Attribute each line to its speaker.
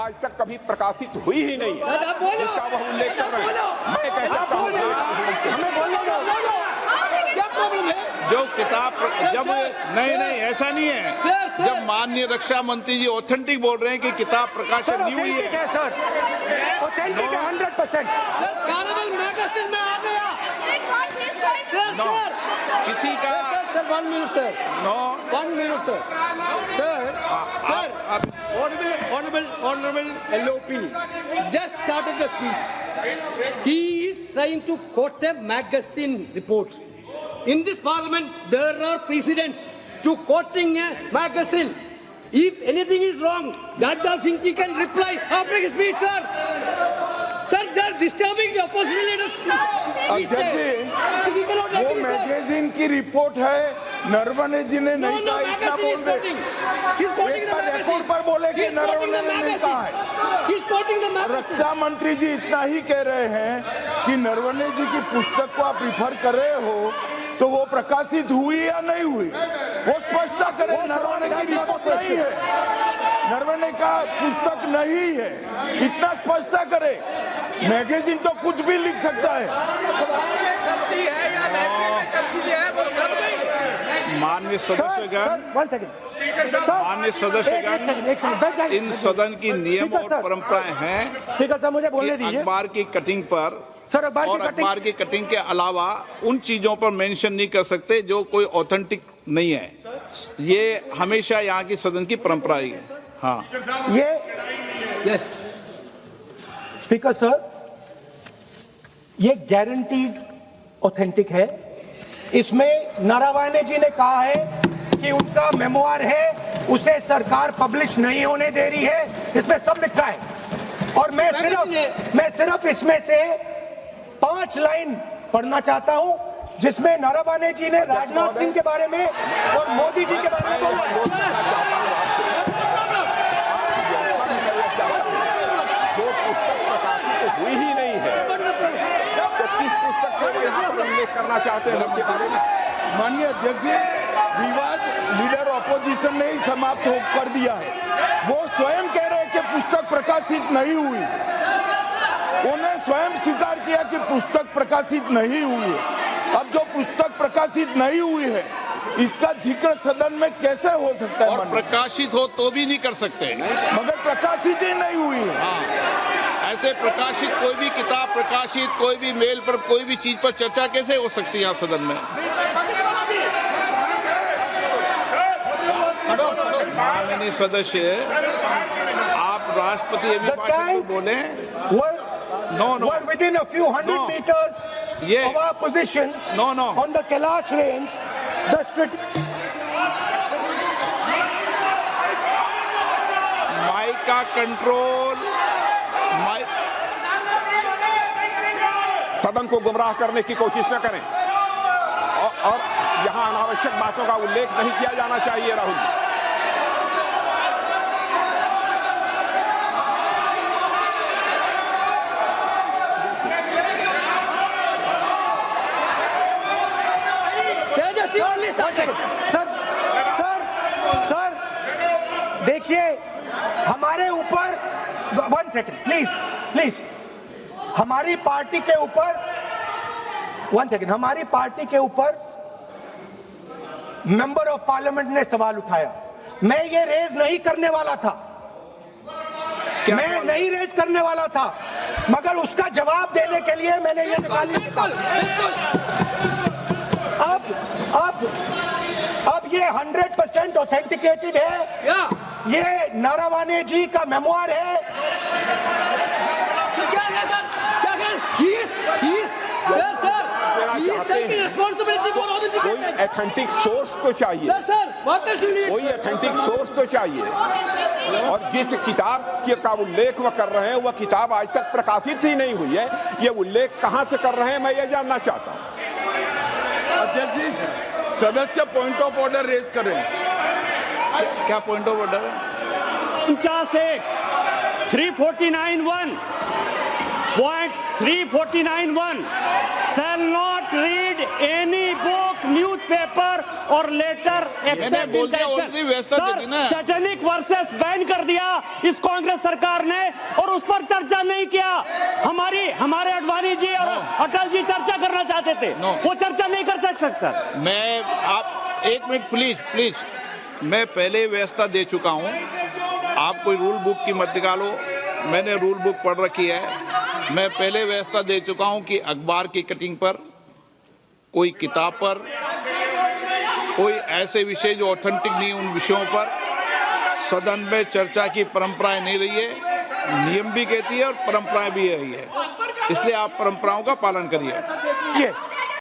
Speaker 1: आज तक कभी प्रकाशित हुई ही नहीं है, इसका वह उल्लेख कर रहे हैं। मैं कहता हूं
Speaker 2: हमें बोलने दो। क्या प्रॉब्लम है?
Speaker 3: जो किताब जब नहीं ऐसा नहीं है।
Speaker 2: सर।
Speaker 3: जब माननीय रक्षा मंत्री जी ऑथेंटिक बोल रहे हैं कि किताब प्रकाशित नहीं हुई है,
Speaker 2: सर ऑथेंटिक है 100%। सर कार्निवल मैगजीन में आ गया। सर
Speaker 3: किसी का
Speaker 2: sir 1 minute sir.
Speaker 3: No
Speaker 2: 1 minute sir. Honorable LOP just started the speech. He is trying to quote a magazine report. In this parliament, there are precedents to quoting a magazine. If anything is wrong, Jagdal Singh ji can reply after his speech, sir. Sir, they are disturbing the opposition leaders.
Speaker 4: अध्यक्ष जी, वो magazine की report है, नरवणे जी ने नहीं कहा, इतना बोल दे। एक रिपोर्ट पर बोले कि नरवणे ने नहीं कहा है। रक्षा मंत्री जी इतना ही कह रहे हैं कि नरवणे जी की पुस्तक को आप रिफर कर रहे हो, तो वो प्रकाशित हुई या नहीं हुई, वो स्पष्टता करें। नरवणे की रिपोर्ट नहीं है, नरवणे का पुस्तक नहीं है, इतना स्पष्टता करे। मैगजीन तो कुछ भी लिख सकता है।
Speaker 3: माननीय सदस्यगण, माननीय सदस्यगण, इन सदन की नियम और परंपराएं हैं।
Speaker 2: स्पीकर साहब मुझे बोलने दीजिए।
Speaker 3: अखबार की कटिंग पर
Speaker 2: सर
Speaker 3: और अखबार की कटिंग के अलावा उन चीजों पर मेंशन नहीं कर सकते जो कोई ऑथेंटिक नहीं है। ये हमेशा यहाँ की सदन की परंपरा ही है। हाँ,
Speaker 2: ये
Speaker 5: स्पीकर सर, ये गारंटीड ऑथेंटिक है। इसमें नारावाने जी ने कहा है कि उनका मेमोआर है, उसे सरकार पब्लिश नहीं होने दे रही है, इसमें सब लिखा है। और मैं सिर्फ इसमें से 5 लाइन पढ़ना चाहता हूं, जिसमें नारावाने जी ने राजनाथ सिंह के बारे में और मोदी जी के बारे में बोला।
Speaker 1: हुई ही नहीं है, तो किस पुस्तक को यहाँ पर उल्लेख करना चाहते हैं उनके बारे में?
Speaker 4: माननीय अध्यक्ष जी, विवाद लीडर ऑपोजिशन ने ही समाप्त कर दिया है। वो स्वयं कह रहे हैं कि पुस्तक प्रकाशित नहीं हुई, उन्हें स्वयं स्वीकार किया कि पुस्तक प्रकाशित नहीं हुई है। अब जो पुस्तक प्रकाशित नहीं हुई है, इसका जिक्र सदन में कैसे हो सकता है?
Speaker 3: और प्रकाशित हो तो भी नहीं कर सकते,
Speaker 4: मगर प्रकाशित ही नहीं हुई है।
Speaker 3: हाँ, ऐसे प्रकाशित कोई भी किताब प्रकाशित, कोई भी मेल पर, कोई भी चीज पर चर्चा कैसे हो सकती है यहाँ सदन में? माननीय सदस्य, आप राष्ट्रपति अभिभाषण को बोले।
Speaker 5: No. We're within a few hundred meters of our positions on the Kailash range.
Speaker 3: Mike का कंट्रोल,
Speaker 1: सदन को गुमराह करने की कोशिश न करें और यहाँ अनावश्यक बातों का उल्लेख नहीं किया जाना चाहिए। राहुल जी,
Speaker 5: सर देखिए, हमारे ऊपर 1 सेकंड प्लीज, हमारी पार्टी के ऊपर 1 सेकंड, हमारी पार्टी के ऊपर मेंबर ऑफ पार्लियामेंट ने सवाल उठाया। मैं ये रेज नहीं करने वाला था, मैं नहीं रेज करने वाला था, मगर उसका जवाब देने के लिए मैंने ये निकाली। अब ये 100% ऑथेंटिकेटेड है। ये नारावाने जी का मेमोआर है।
Speaker 1: कोई ऑथेंटिक सोर्स तो चाहिए, कोई ऑथेंटिक सोर्स तो चाहिए। और जिस किताब का उल्लेख वह कर रहे हैं, वह किताब आज तक प्रकाशित ही नहीं हुई है। ये उल्लेख कहां से कर रहे हैं, मैं ये जानना चाहता हूं।
Speaker 4: अध्यक्ष जी, सदस्य पॉइंट ऑफ ऑर्डर रेज करें।
Speaker 3: क्या पॉइंट ऑफ ऑर्डर है?
Speaker 6: 49(1) 349(1) point 349(1) shall not read any book, newspaper or letter except
Speaker 3: बोल
Speaker 6: in
Speaker 3: दिया,
Speaker 6: the
Speaker 3: already व्यवस्था दे दी ना।
Speaker 6: सैटेनिक वर्सेस बैन कर दिया इस कांग्रेस सरकार ने और उस पर चर्चा नहीं किया। हमारे अडवाणी जी और अटल जी चर्चा करना चाहते थे, वो चर्चा नहीं कर सकते सर।
Speaker 3: मैं आप एक मिनट प्लीज, मैं पहले व्यवस्था दे चुका हूं। आप कोई रूल बुक की मत निकालो, मैंने रूल बुक पढ़ रखी है। मैं पहले व्यवस्था दे चुका हूं कि अखबार की कटिंग पर, कोई किताब पर, कोई ऐसे विषय जो ऑथेंटिक नहीं, उन विषयों पर सदन में चर्चा की परंपराएं नहीं रही है। नियम भी कहती है और परंपराएं भी रही है, इसलिए आप परंपराओं का पालन करिए।